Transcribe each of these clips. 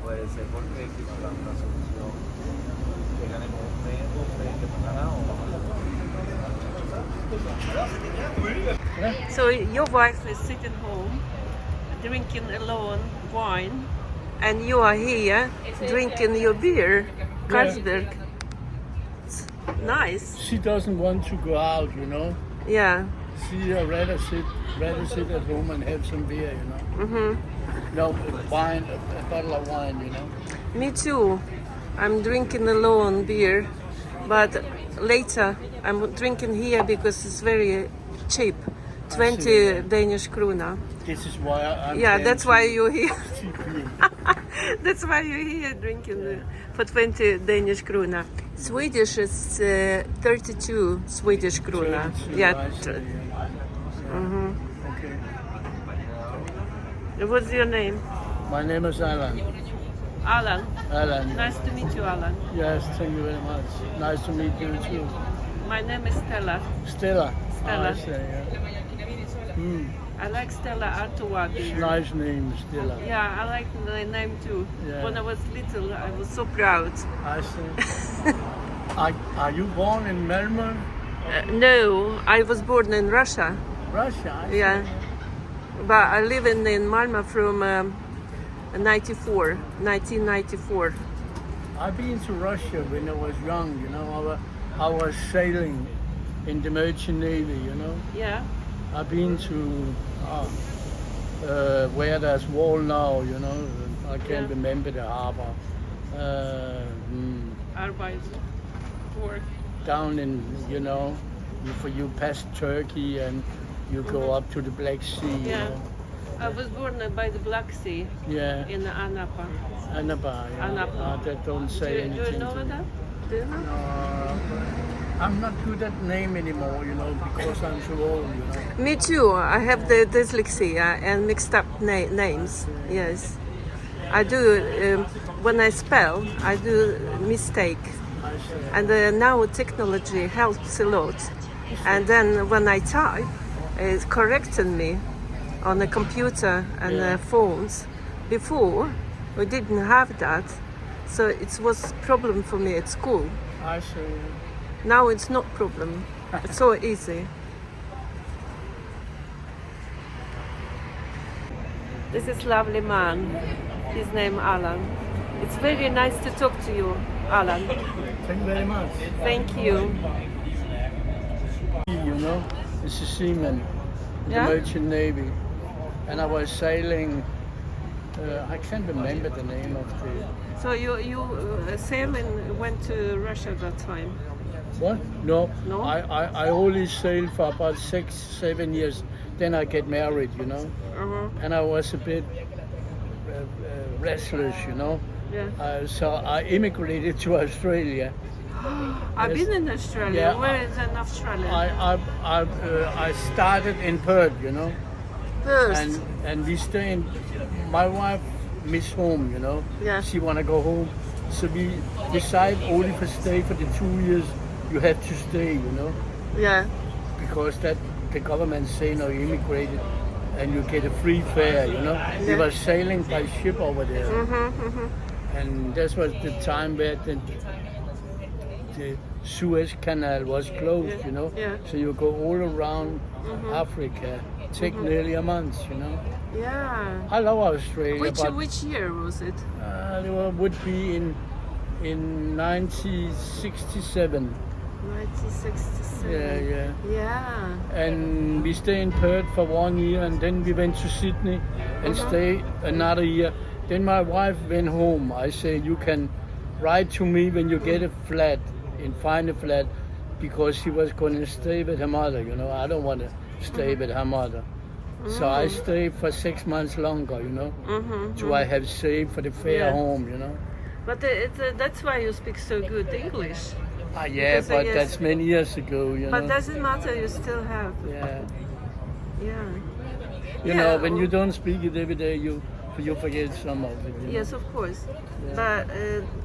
puede ser porque quizá una solución llegan en un mes o tres que pasará o So your wife is sitting home, drinking alone wine, and you are here drinking your beer, Carlsberg. It's nice. She doesn't want to go out, you know. Yeah. She rather sit at home and have some beer, you know. Mm-hmm. No, wine, a bottle of wine, you know. Me too. I'm drinking alone beer, but later I'm drinking here because it's very cheap. 20 Danish krona. This is why I'm. Yeah, that's why you're here. cheap beer. That's why you're here drinking for 20 Danish krona. Swedish is 32 Swedish krona. 32, Yeah. I see, Mm-hmm. Okay. What's your name? My name is Alan. Alan. Alan. Nice to meet you, Alan. Yes, thank you very much. Nice to meet you too. My name is Stella. Stella. Stella. I say, yeah. I like Stella Artois beer. Nice name, Stella. Yeah, I like the name too. Yeah. When I was little, I was so proud. I see. Are you born in Malmö? No, I was born in Russia. Russia? I see. Yeah, but I live in Malmö from 1994. I've been to Russia when I was young, you know. I was sailing in the merchant navy, you know. Yeah. I've been to where there's wall now, you know. I can't remember the harbor. Arbeit. Work. Down in, you know, you pass Turkey and you go up to the Black Sea. Yeah. You know. I was born by the Black Sea Yeah. in Anapa. Anapa. Yeah. Anapa. That don't Do say anything. you know to me. that? Do you know? I'm not good at name anymore, you know, because I'm too old, you know. Me too. I have the dyslexia and mixed up names. Yes. I do, when I spell, I do mistake. I see. And now technology helps a lot. And then when I type, it's correcting me on the computer and phones. Before, we didn't have that. So it was problem for me at school. I see. Now it's not problem. It's so easy. This is lovely man. His name Alan. It's very nice to talk to you, Alan. Thank you very much. Thank you. You know, it's a seaman in Yeah? the merchant navy. And I was sailing, I can't remember the name of the... So you sailing went to Russia that time? What? No, No? I only sailed for about 6-7 years. Then I get married, you know. Uh-huh. And I was a bit restless, you know. Yeah. So I immigrated to Australia. I've been in Australia. Yeah, Where is in Australia? I started in Perth, you know. First. And we stay in. My wife miss home, you know. Yeah. She wanna go home, so we decide only for stay for the 2 years. You have to stay, you know, Yeah. because that the government say no, you immigrated, and you get a free fare, you know. We Yeah. were sailing by ship over there, Mm-hmm. and this was the time where the Suez Canal was closed, you know. Yeah. So you go all around Africa, take nearly a month, you know. Yeah. I love Australia, but Which year was it? it would be in 1967. 1967. Yeah. Yeah. And we stayed in Perth for 1 year, and then we went to Sydney and stayed another year. Then my wife went home. I said, you can write to me when you get a flat and find a flat, because she was going to stay with her mother, you know. I don't want to stay with her mother. So I stayed for 6 months longer, you know. So I have saved for the fare Yeah. home, you know. But that's why you speak so good English. Yeah, Because, but yes. that's many years ago, you But know. doesn't matter, you still have. Yeah. Yeah. You know, when you don't speak it every day, you forget some of it. You know? Yes, of course. Yeah. But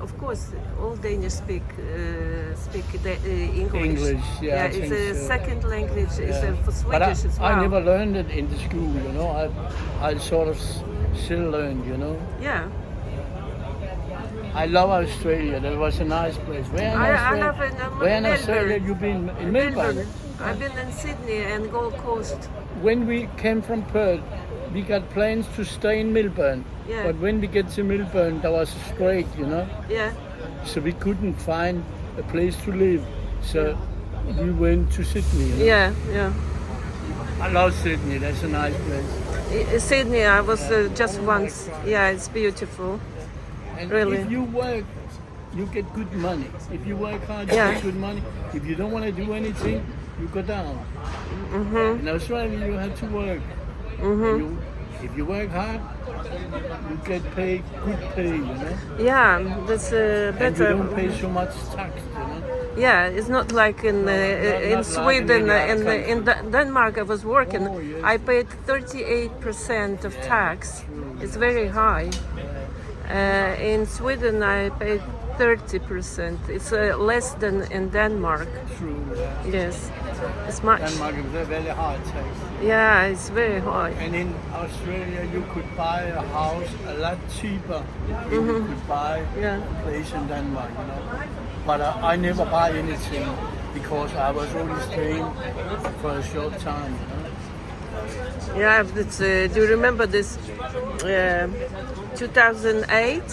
of course, all Danish speak English. English, yeah, I it's think a so. second language. It's Yeah. for But Swedish as well. I never learned it in the school, you know. I sort of still learned, you know. Yeah. I love Australia. That was a nice place. Where in I Australia? have in Where in Melbourne. Australia you been? In Melbourne. I've been in Sydney and Gold Coast. When we came from Perth, we got plans to stay in Melbourne. Yeah. But when we get to Melbourne, there was a strike, you know. Yeah. So we couldn't find a place to live. So we went to Sydney. You know? Yeah, yeah. I love Sydney. That's a nice place. Sydney, I was just once. Yeah, it's beautiful. And Really? if you work, you get good money. If you work hard, you Yeah. get good money. If you don't want to do anything, you go down. Mm-hmm. In Australia, you have to work. Mm-hmm. If you work hard, you get paid good pay, you know. Yeah, that's And you better. don't pay so much tax, you know. Yeah, it's not like in like Sweden. in any other In Denmark, I was working. Oh, yes. I paid 38% of tax. It's very high. In Sweden, I paid 30%. It's less than in Denmark. True, yeah. Yes, it's much. Denmark is a very high tax. Yeah, it's very high. And in Australia, you could buy a house a lot cheaper than you could buy Yeah. a place in Denmark, you know. But I never buy anything because I was only staying for a short time, you know. Yeah, but do you remember this? 2008,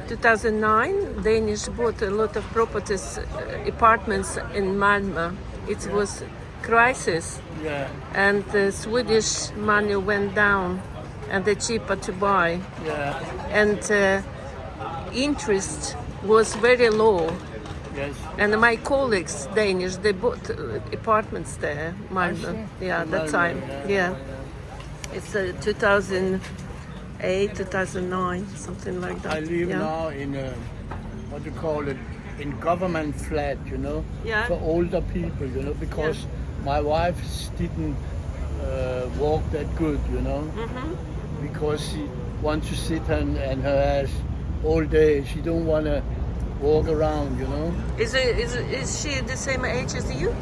2009, Danish bought a lot of properties, apartments in Malmö. It was crisis, Yeah, and the Swedish money went down, and they're cheaper to buy, yeah, and interest was very low. yes. And my colleagues, Danish, they bought apartments there, Malmö. Yeah, In that Malmö, time. yeah. Yeah. It's 2008, 2009, something like that. I live yeah. now in a, what do you call it, in government flat, you know, Yeah. for older people, you know, because my wife didn't walk that good, you know, because she wants to sit and her ass all day. She don't want to walk around, you know. Is she the same age as you?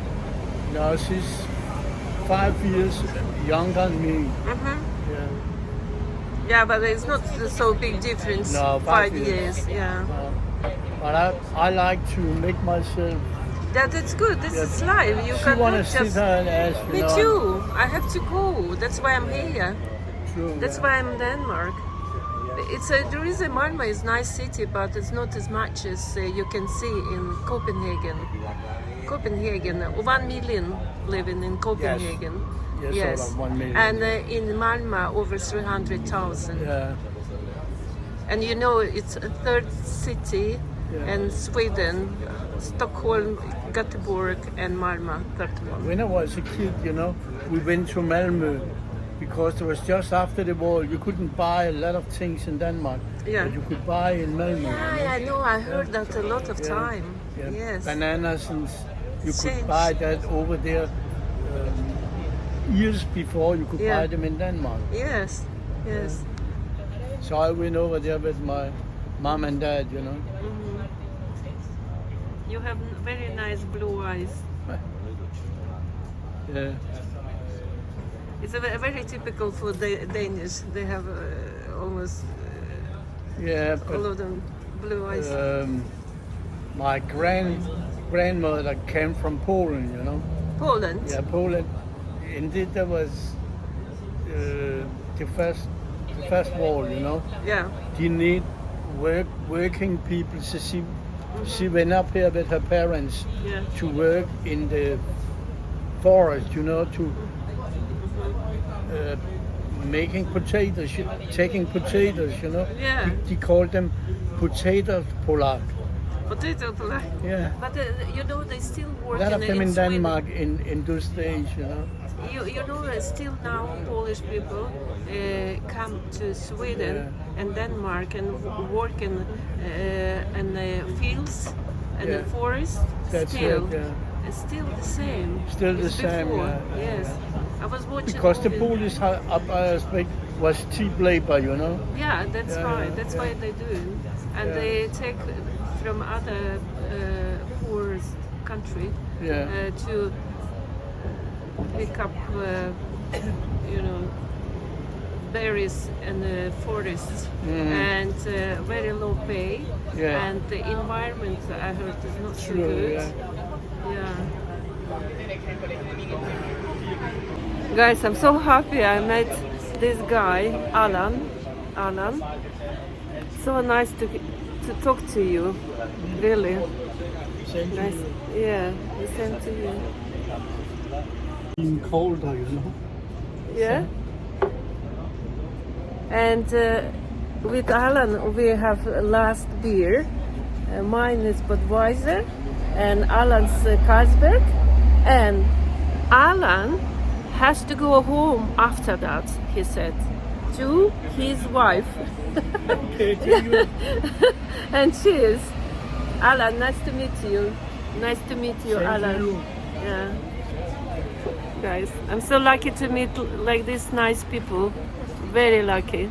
No, she's 5 years younger than me. Yeah. Yeah, but it's not so big difference. No, 5 5 years. Yeah. But I like to make myself. That's good. This is life. You She cannot want to sit just. her and ask. Me too. I have to go. That's why I'm here. True, That's yeah. why I'm in Denmark. There is a Malmö is nice city, but it's not as much as you can see in Copenhagen. Copenhagen, 1 million living in Copenhagen. Yes, sort of 1 million. And in Malmö, over 300,000. Yeah. And you know, it's a third city in Sweden, Stockholm, Göteborg, and Malmö, third one. When I was a kid, you know, we went to Malmö because it was just after the war. You couldn't buy a lot of things in Denmark, Yeah. but you could buy in Malmö. Yeah, I know. I heard that a lot of Yeah. time. Yeah. Yes. Bananas and you could Change. buy that over there years before you could Yeah. buy them in Denmark. Yes. Yes. So I went over there with my mom and dad, you know. You have very nice blue eyes. Yeah. It's a very typical for the Danish. They have almost Yeah, all but of them blue eyes. my grandmother came from Poland, you know. Poland. Yeah, Poland. Indeed, that was the first war, you know. Yeah. You need working people. So she went up here with her parents Yeah. to work in the forest, you know, to making potatoes, taking potatoes, you know. Yeah. They called them potato Polak. Potato plant. Yeah. But you know, they still work A lot of them in Sweden. Denmark in those days, you know. You know, still now Polish people come to Sweden and Denmark and work in the fields and the forest. That's still, it, yeah. It's still the same. Still the as same, before. yeah, Yes, I was watching. Because the movie. Polish aspect was cheap labor, you know. Yeah, that's Yeah, right. yeah, That's yeah. why they do, and Yeah. they take from other poor country Yeah. to pick up, you know, there is in the forest and very low pay, Yeah. and the environment I heard is not so True, good. yeah. Yeah. Guys, I'm so happy I met this guy, Alan. Alan. So nice to talk to you. Really. Same to Nice. you. Yeah, the same to you. Being colder, you know. Yeah. And with Alan, we have last beer. Mine is Budweiser, and Alan's Carlsberg. And Alan has to go home after that, he said, to his wife. Okay, thank you. And cheers. Alan, nice to meet you. Nice to meet you, Same to Alan. you. Yeah. Guys, I'm so lucky to meet like these nice people. Very lucky.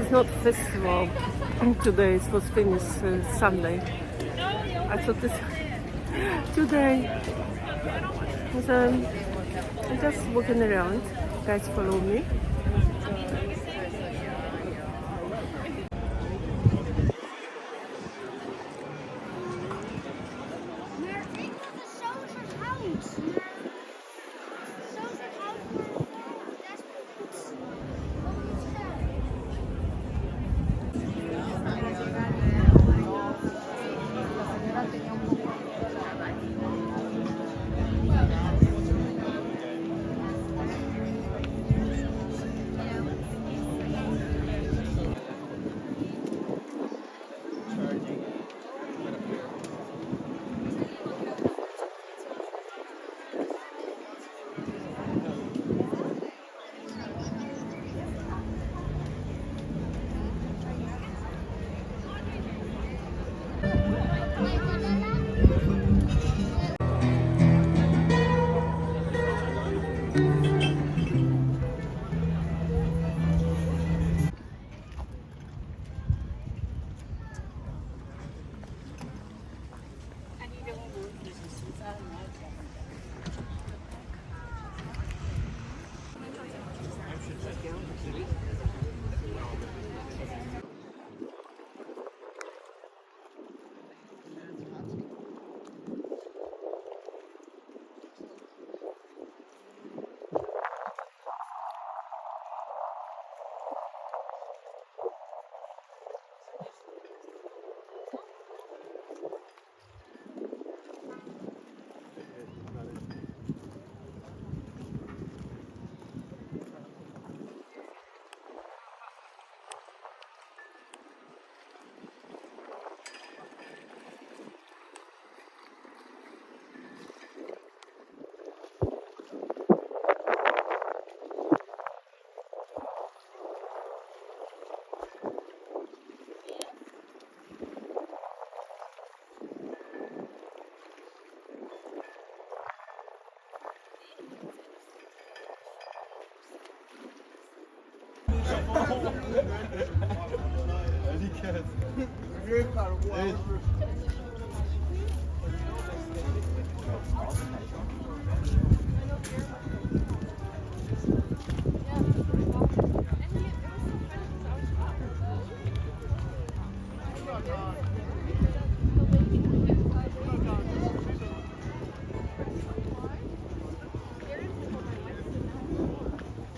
It's not festival today, it was finished Sunday. I thought this today. So I'm just walking around. Guys, follow me. Maar ik wil een zo'n hout. Zo'n hout voor dat is goed.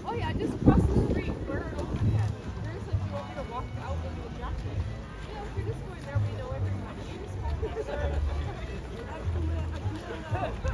Oh yeah, just across the street. Where are open at? There's like you want me to walk out into the jacket. Yeah, if you're just going there, we know everybody. You just walk over there.